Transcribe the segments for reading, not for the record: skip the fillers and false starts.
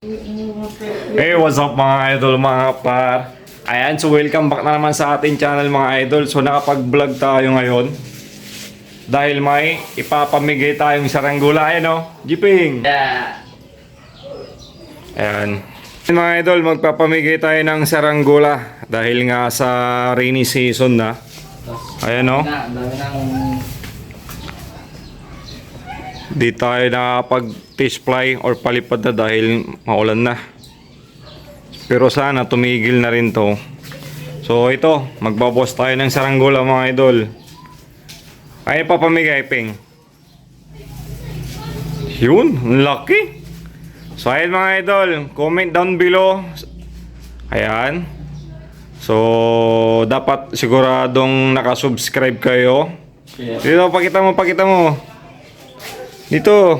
Hey, what's up mga idol, mga par? Ayan, so welcome back na naman sa ating channel mga idol. So nakapag-vlog tayo ngayon dahil may ipapamigay tayong saranggula. Ayan o, Jiping! Yeah. Ayan. Mga idol, magpapamigay tayo ng saranggula dahil nga sa rainy season na. Ayan o. Ang dami ng Di tayo nakapag-fish fly or palipad na dahil maulan na. Pero sana tumigil na rin to. So ito, magbaboss tayo ng saranggula mga idol. Ay papamigay, Ping. Yun, lucky. So ayun mga idol, comment down below. Ayan. So dapat siguradong nakasubscribe kayo. Dito, pakita mo. Dito.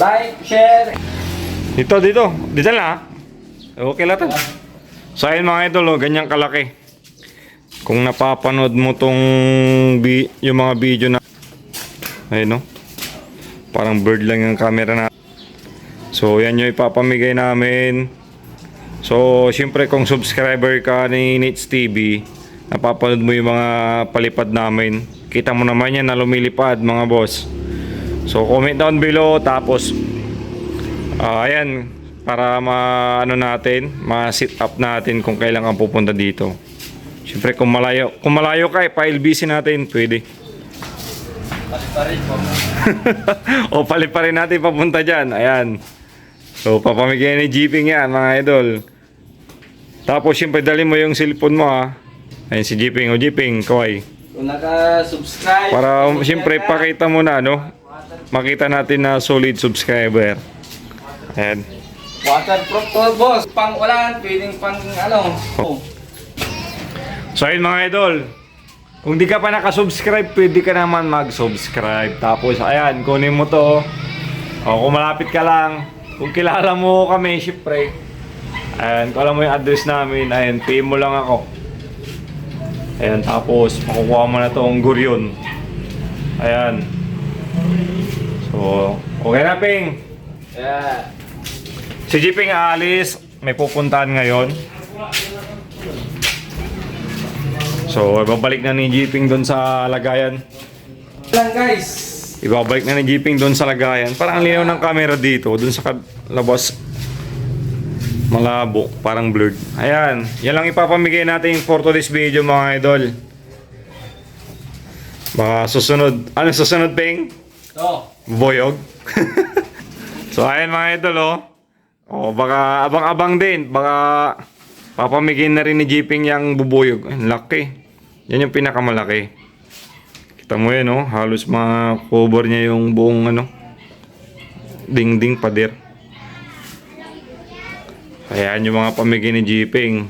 like, share. Dito na. Okay lang to. So ayun mga idol, ganyang kalaki. Kung napapanood mo tong yung mga video na ayun no. Parang bird lang yung camera na. So yan yung ipapamigay namin. So syempre kung subscriber ka ni Nits TV, napapanood mo yung mga palipad namin. Kita mo naman yan na lumilipad mga boss. So comment down below, tapos ayan, para ma-sit up natin kung kailan kang pupunta dito. Siyempre kung malayo ka, pa-LBC natin, pwede. Paliparin po. O paliparin natin papunta dyan, ayan. So papamigay ni Jeeping yan mga idol. Tapos siyempre dali mo yung cellphone mo ha. Ayan si Jeeping, o Jeeping, kaway. Kung naka-subscribe. Para siyempre pakita mo na makita natin na solid subscriber. Ayan. Waterproof to, boss. Pang ulan, pwedeng pang ano. Oh. So ayun mga idol, kung di ka pa nakasubscribe, pwede ka naman mag-subscribe. Tapos ayan, kunin mo to. O kung malapit ka lang, kung kilala mo kami, syempre. Ayan, kung alam mo yung address namin, ayan, PM mo lang ako. Ayan, tapos makukuha mo na tong guryon. Ayan. So, okay na, Ping. Yeah. Si Jiping aalis, may pupuntahan ngayon. So, ibabalik na ni Jiping doon sa lagayan. Lang guys. Ibabalik na ni Jiping doon sa lagayan. Parang ang linaw ng camera dito, doon sa labas. Malabo, parang blurred. Ayan, yan lang ipapamigay natin for today's video mga idol. Baka susunod. Ano susunod, Ping? To. Boyog. So ayan mga idol oh. Oh, baka abang-abang din. Baka papamigay na rin ni Jeeping yung bubuyog. Ay, laki. Yan yung pinakamalaki. Kita mo yan oh. Halos ma-cover niya yung buong dingding pader. Ayan yung mga pamigay ni Jeeping.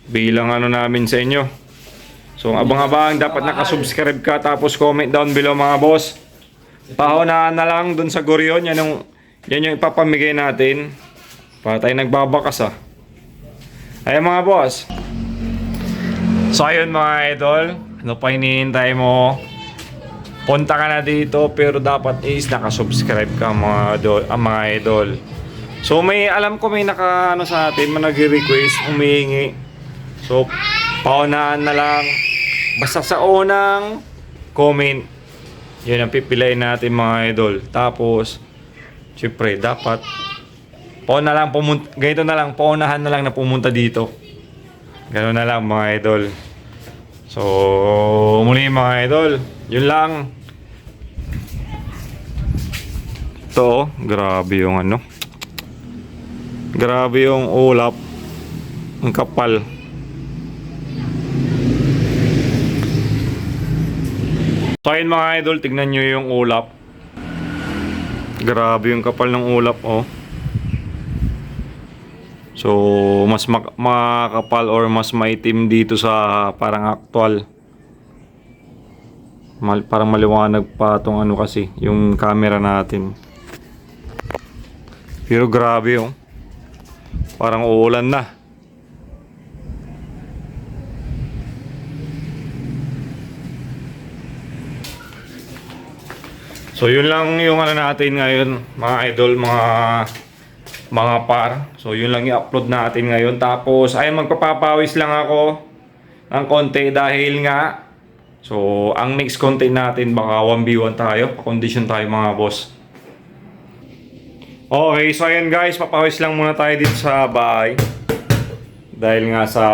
Bilang namin sa inyo. So abang-abang, dapat nakasubscribe ka. Tapos comment down below mga boss. Pahunahan na lang dun sa guryon. Yan yung ipapamigay natin. Para tayo nagbabakas ah. Ayan mga boss. So ayun mga idol, ano pa hinihintay mo? Punta ka na dito, pero dapat is nakasubscribe ka mga idol. So alam ko may sa atin, nag-request, humihingi. So paunahan na lang. Basta sa unang comment, yun ang pipilayin natin mga idol. Tapos syempre dapat ganito na lang, paunahan na lang na pumunta dito. Ganoon na lang mga idol. So muli mga idol, yun lang. Ito, grabe yung grabe yung ulap. Ang kapal. So ayun mga idol, tignan nyo yung ulap. Grabe yung kapal ng ulap oh. So mas makapal or mas maitim dito sa parang actual. Parang maliwanag pa itong kasi, yung camera natin. Pero grabe oh. Parang uulan na. So yun lang yung natin ngayon mga idol, mga mga par. So yun lang i-upload natin ngayon. Tapos ay magpapapawis lang ako ng konti dahil nga so ang next content natin baka 1v1 tayo, pa-condition tayo mga boss. Okay, so ayan guys, papawis lang muna tayo dito sa bahay. Dahil nga sa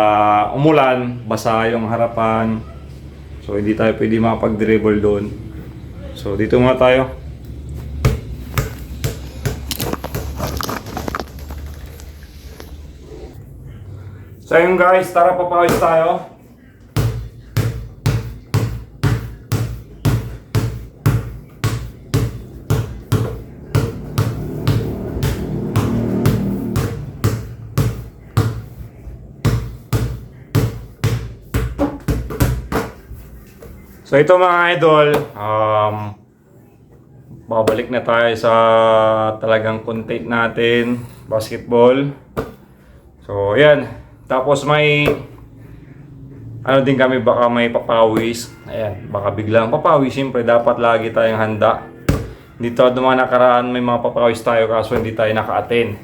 umulan, basa yung harapan. So hindi tayo pwede makapag-dribble doon. So dito muna tayo. So ayun guys, tara papawis tayo. So ito mga idol, babalik na tayo sa talagang content natin, basketball. So ayan. Tapos may ano din kami, baka may papawis. Ayan, baka biglang papawis. Siyempre dapat lagi tayong handa. Dito mga nakaraan may mga papawis tayo kaso hindi tayo naka-attend.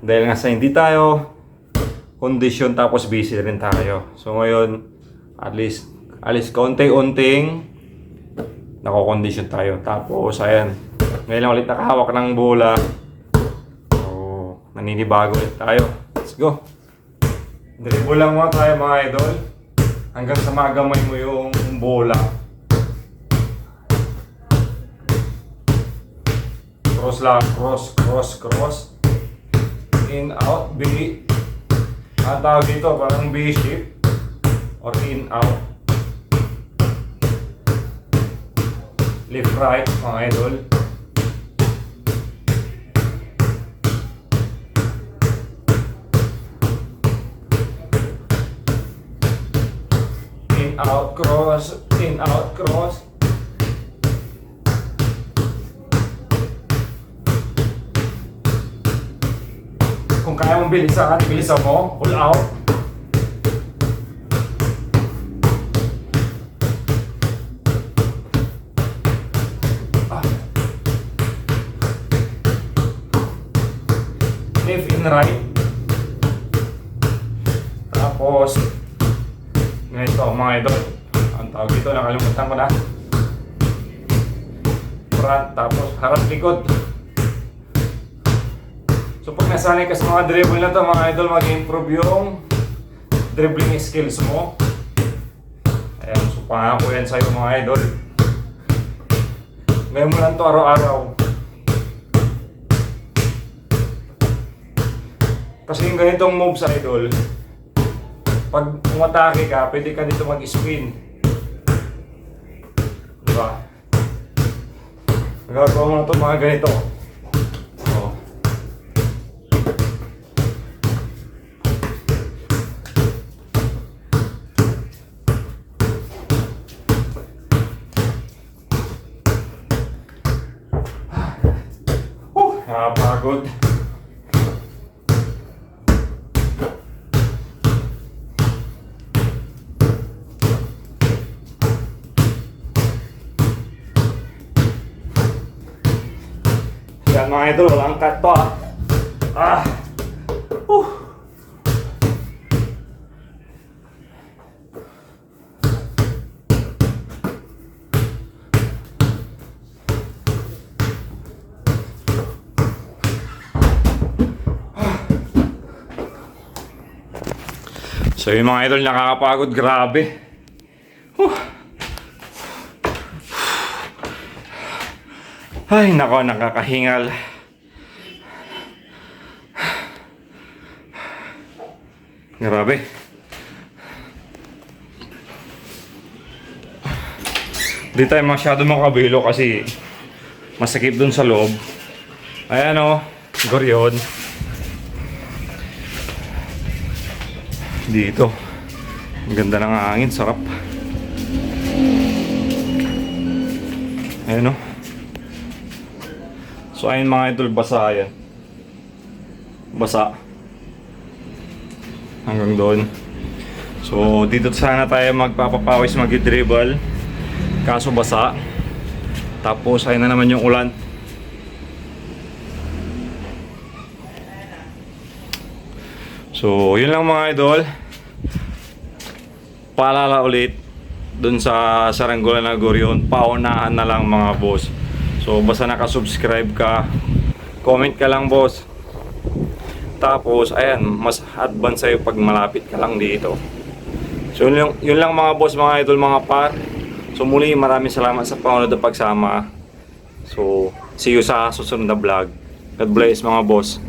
Dahil nga sa hindi tayo condition tapos busy rin tayo. So ngayon at least konti-unting nako-condition tayo. Tapos ayan, ngayon lang ulit nakahawak ng bola. So naninibago ulit tayo. Let's go. Dribble lang muna tayo mga idol hanggang sa magamay mo yung bola. Cross lang, cross. In, out, B. Ang tawag dito parang B-shape or in, out. Left, right mga idol. Out, cross, in, out, cross. Kung kaya mong bilisan mo, pull out. Left in, right. Tapos ito mga idol, ang tawag dito, nakalimutan ko na. Front, tapos harap likod. So pag nasanay ka sa mga dribble na to mga idol, mag-improve yung dribbling skills mo. Ayan, so pangako yan sa'yo mga idol. Ngayon mo lang to araw-araw. Kasi yung ganitong moves idol, pag umatake ka, pwede ka dito mag-spin. Diba? Nagagawa mo na ito mga ganito. Oh. Nakapagod. Yan mga idol, walang cut to ah. So yung mga idol, nakakapagod, grabe. Ay nako, nakakahingal. Grabe. Di tayo masyado makabilo kasi masakit dun sa loob. Ayan o, goryon. Dito. Ang ganda ng hangin, sarap. Ayan o. So ayun mga idol, basa yan. Basa. Hanggang doon. So dito sana tayo magpapapawis, mag-dribble. Kaso basa. Tapos ayun na naman yung ulan. So, yun lang mga idol. Paalala ulit dun sa Saranggola na Gurion, paunahan na lang mga boss. So, basta nakasubscribe ka, comment ka lang boss. Tapos, ayan, mas advance sa'yo pag malapit ka lang dito. So, yun lang mga boss, mga idol, mga par. So, muli maraming salamat sa panonood at pagsama. So, see you sa susunod na vlog. God bless mga boss.